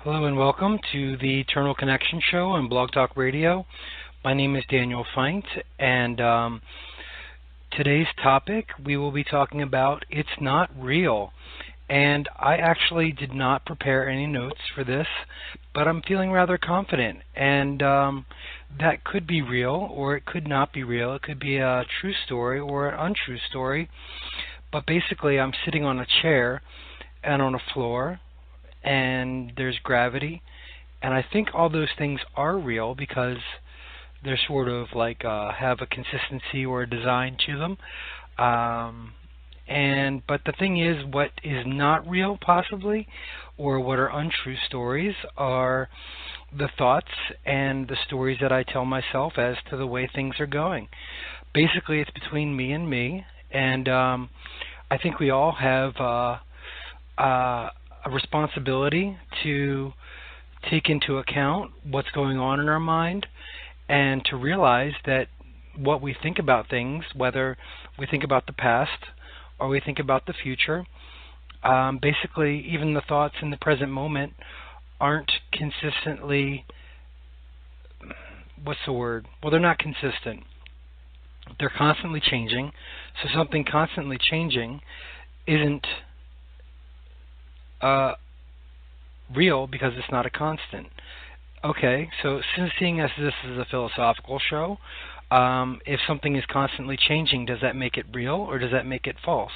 Hello and welcome to the Eternal Connection Show on Blog Talk Radio. My name is Daniel Feint, and today's topic we will be talking about It's Not Real. And I actually did not prepare any notes for this, but I'm feeling rather confident. And that could be real, or it could not be real. It could be a true story or an untrue story. But basically, I'm sitting on a chair and on a floor, and there's gravity, and I think all those things are real because they're sort of like have a consistency or a design to them. But the thing is, what is not real possibly, or what are untrue stories, are the thoughts and the stories that I tell myself as to the way things are going. Basically, it's between me, and I think we all have a responsibility to take into account what's going on in our mind and to realize that what we think about things, whether we think about the past or we think about the future, basically even the thoughts in the present moment aren't consistently, what's the word? Well, they're not consistent. They're constantly changing. So something constantly changing isn't real because it's not a constant. Okay, so since seeing as this is a philosophical show, if something is constantly changing, does that make it real or does that make it false?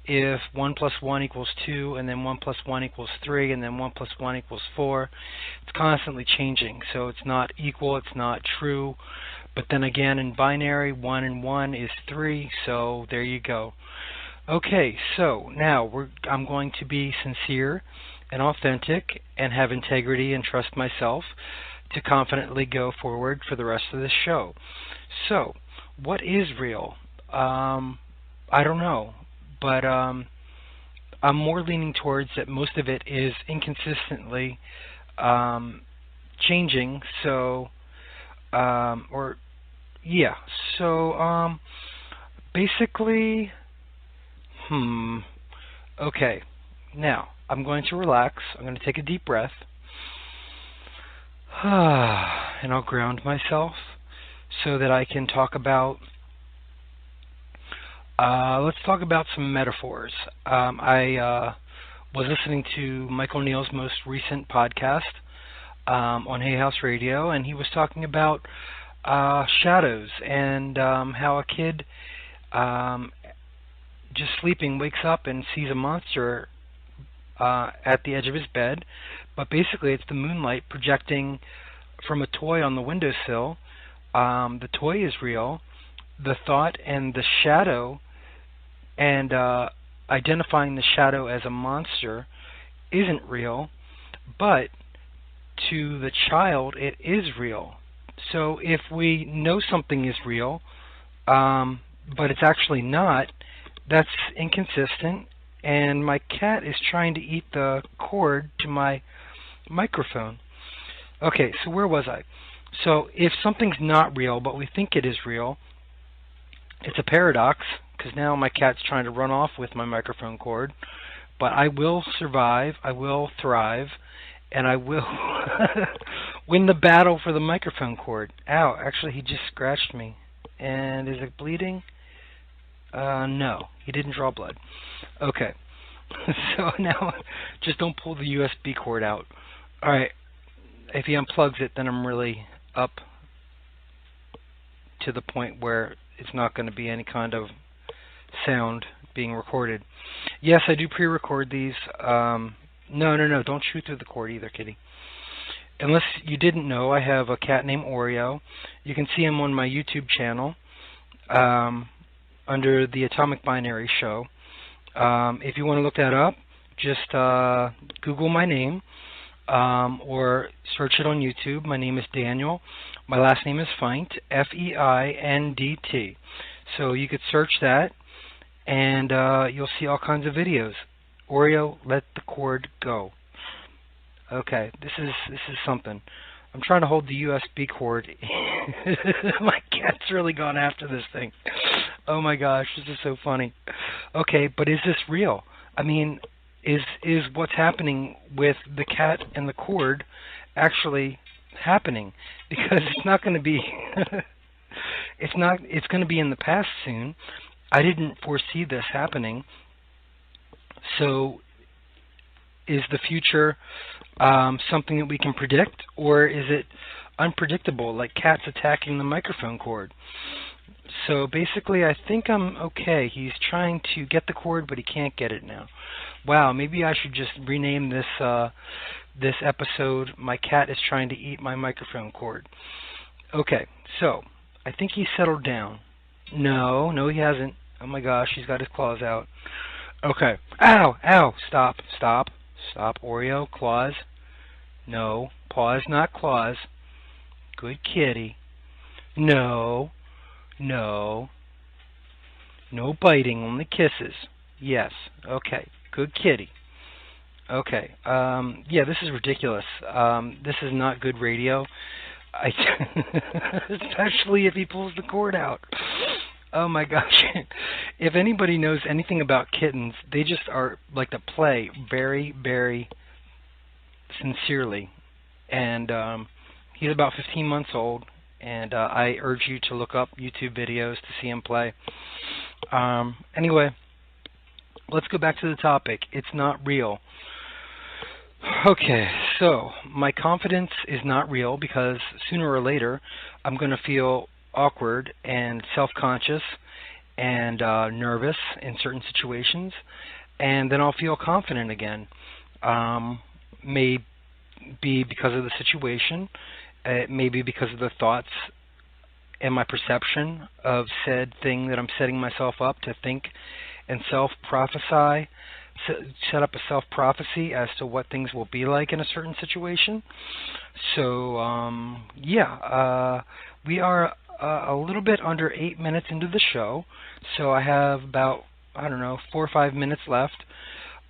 If 1 plus 1 equals 2, and then 1 plus 1 equals 3, and then 1 plus 1 equals 4, it's constantly changing. So it's not equal, it's not true. But then again, in binary, 1 and 1 is 3, so there you go. Okay, so now I'm going to be sincere and authentic and have integrity and trust myself to confidently go forward for the rest of this show. So, what is real? I don't know, but I'm more leaning towards that most of it is inconsistently changing. So, basically. Okay, now I'm going to relax. I'm going to take a deep breath. And I'll ground myself so that I can talk about, let's talk about some metaphors. I was listening to Michael Neal's most recent podcast on Hay House Radio, and he was talking about shadows and how a kid just sleeping wakes up and sees a monster at the edge of his bed, but basically it's the moonlight projecting from a toy on the windowsill. The toy is real. The thought and the shadow and identifying the shadow as a monster isn't real, but to the child it is real. So if we know something is real, but it's actually not, that's inconsistent, and my cat is trying to eat the cord to my microphone. Okay, so where was I? So if something's not real, but we think it is real, it's a paradox, because now my cat's trying to run off with my microphone cord, but I will survive, I will thrive, and I will win the battle for the microphone cord. Ow, actually he just scratched me. And is it bleeding? No, he didn't draw blood. Okay, so now just don't pull the USB cord out. Alright, if he unplugs it, then I'm really up to the point where it's not going to be any kind of sound being recorded. Yes, I do pre-record these. No, don't shoot through the cord either, kitty. Unless you didn't know, I have a cat named Oreo. You can see him on my YouTube channel. Under the Atomic Binary Show. If you want to look that up, just Google my name or search it on YouTube. My name is Daniel. My last name is Feint, F-E-I-N-D-T. So you could search that, and you'll see all kinds of videos. Oreo, let the cord go. Okay, this is something. I'm trying to hold the USB cord. My cat's really gone after this thing. Oh my gosh, this is so funny. Okay, but is this real? I mean, is what's happening with the cat and the cord actually happening? Because it's not going to be it's going to be in the past soon. I didn't foresee this happening. So is the future something that we can predict, or is it unpredictable, like cats attacking the microphone cord? So basically, I think I'm okay. He's trying to get the cord, but he can't get it now. Wow, maybe I should just rename this episode, "My Cat is Trying to Eat My Microphone Cord." Okay, so I think he's settled down. No, he hasn't. Oh my gosh, he's got his claws out. Okay. Ow! Stop, Oreo. Claws. No, paws, not claws. Good kitty. No biting, only kisses. Yes. Okay. Good kitty. Okay. Yeah, this is ridiculous. This is not good radio. Especially if he pulls the cord out. Oh my gosh. If anybody knows anything about kittens, they just are like to play very, very sincerely. And he's about 15 months old, and I urge you to look up YouTube videos to see him play. Anyway, let's go back to the topic. It's not real. Okay, so my confidence is not real because sooner or later I'm going to feel awkward and self-conscious and nervous in certain situations, and then I'll feel confident again. May be because of the situation, it may be because of the thoughts and my perception of said thing that I'm setting myself up to think and self-prophesy, set up a self-prophecy as to what things will be like in a certain situation. So, we are a little bit under 8 minutes into the show, so I have about, 4 or 5 minutes left.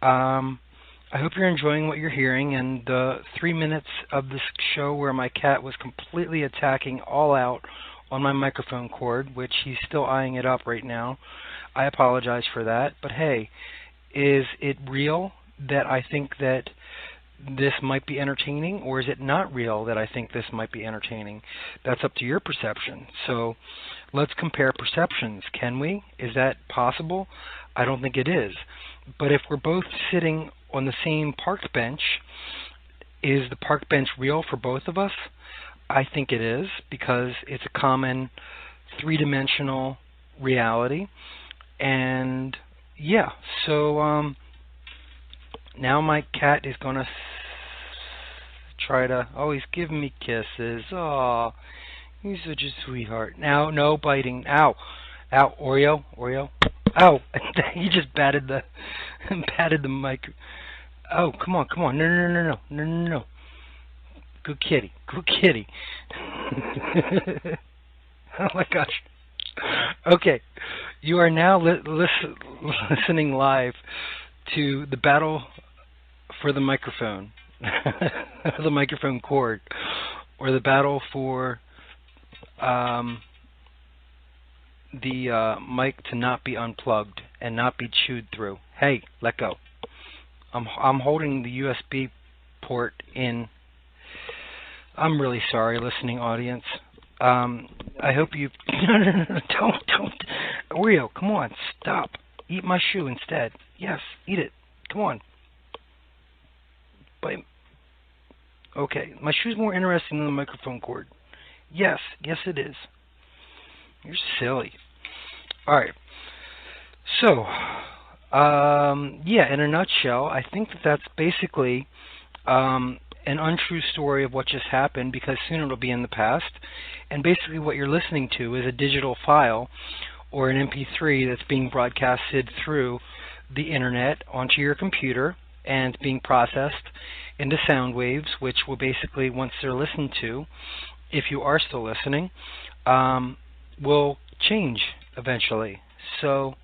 I hope you're enjoying what you're hearing, and the 3 minutes of this show where my cat was completely attacking all out on my microphone cord, which he's still eyeing it up right now. I apologize for that, but hey, is it real that I think that this might be entertaining, or is it not real that I think this might be entertaining? That's up to your perception. So let's compare perceptions, can we? Is that possible? I don't think it is. But if we're both sitting on the same park bench, is the park bench real for both of us? I think it is, because it's a common three-dimensional reality. And yeah, so now my cat is going to try to, he's giving me kisses. Oh, he's such a sweetheart. Now, no biting. Ow, Oreo. Ow, he just batted the mic. Oh, come on. No. Good kitty. Oh my gosh. Okay, you are now listening live to the battle for the microphone, the microphone cord, or the battle for the mic to not be unplugged and not be chewed through. Hey, let go. I'm holding the USB port in. I'm really sorry, listening audience. I hope you... No, don't. Oreo, come on, stop. Eat my shoe instead. Yes, eat it. Come on. But, okay, my shoe's more interesting than the microphone cord. Yes, it is. You're silly. Alright. So, in a nutshell, I think that's basically an untrue story of what just happened, because soon it'll be in the past. And basically what you're listening to is a digital file or an MP3 that's being broadcasted through the internet onto your computer and being processed into sound waves, which will basically, once they're listened to, if you are still listening, will change eventually. So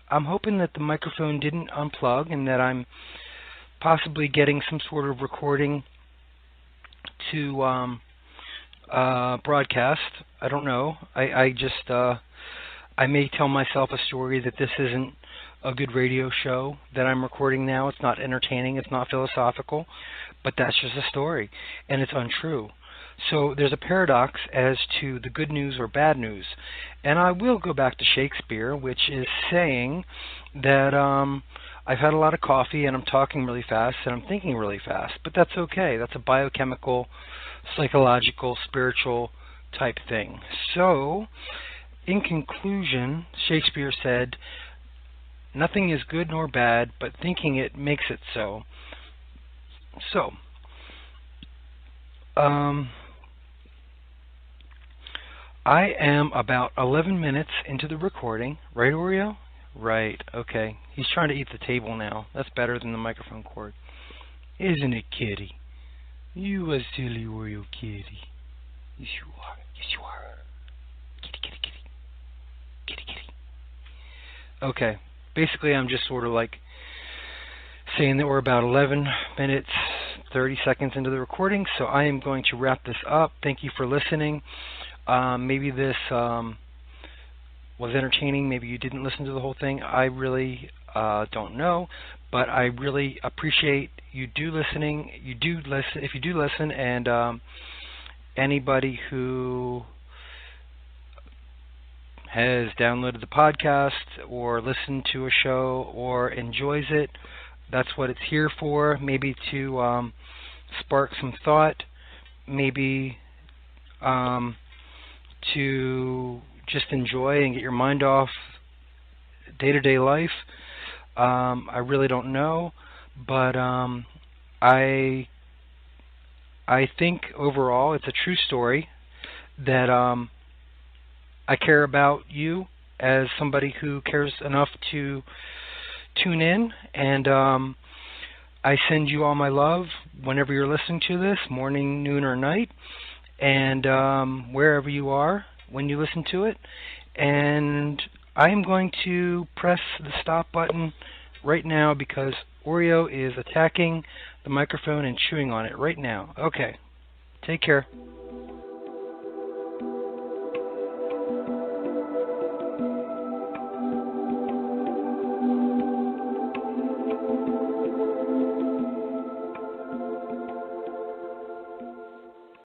I'm hoping that the microphone didn't unplug and that I'm possibly getting some sort of recording to broadcast. I don't know. I may tell myself a story that this isn't a good radio show that I'm recording now. It's not entertaining, it's not philosophical, but that's just a story, and it's untrue. So there's a paradox as to the good news or bad news. And I will go back to Shakespeare, which is saying that I've had a lot of coffee and I'm talking really fast and I'm thinking really fast, but that's okay. That's a biochemical, psychological, spiritual type thing. So, in conclusion, Shakespeare said, nothing is good nor bad, but thinking it makes it so. So, I am about 11 minutes into the recording. Right, Oreo? Right, okay. He's trying to eat the table now. That's better than the microphone cord. Isn't it, kitty? You a silly Oreo kitty. Yes, you are. Yes, you are. Kitty, kitty, kitty. Kitty, kitty. Okay, basically I'm just sort of like saying that we're about 11 minutes, 30 seconds into the recording, so I am going to wrap this up. Thank you for listening. Maybe this was entertaining. Maybe you didn't listen to the whole thing. I really don't know, but I really appreciate you listening. You do listen. If you do listen, and anybody who has downloaded the podcast or listened to a show or enjoys it, that's what it's here for. Maybe to spark some thought. Maybe to just enjoy and get your mind off day-to-day life. I really don't know, but I think overall it's a true story that I care about you as somebody who cares enough to tune in, and I send you all my love whenever you're listening to this, morning, noon, or night, and wherever you are when you listen to it. And I am going to press the stop button right now because Oreo is attacking the microphone and chewing on it right now. Okay, take care.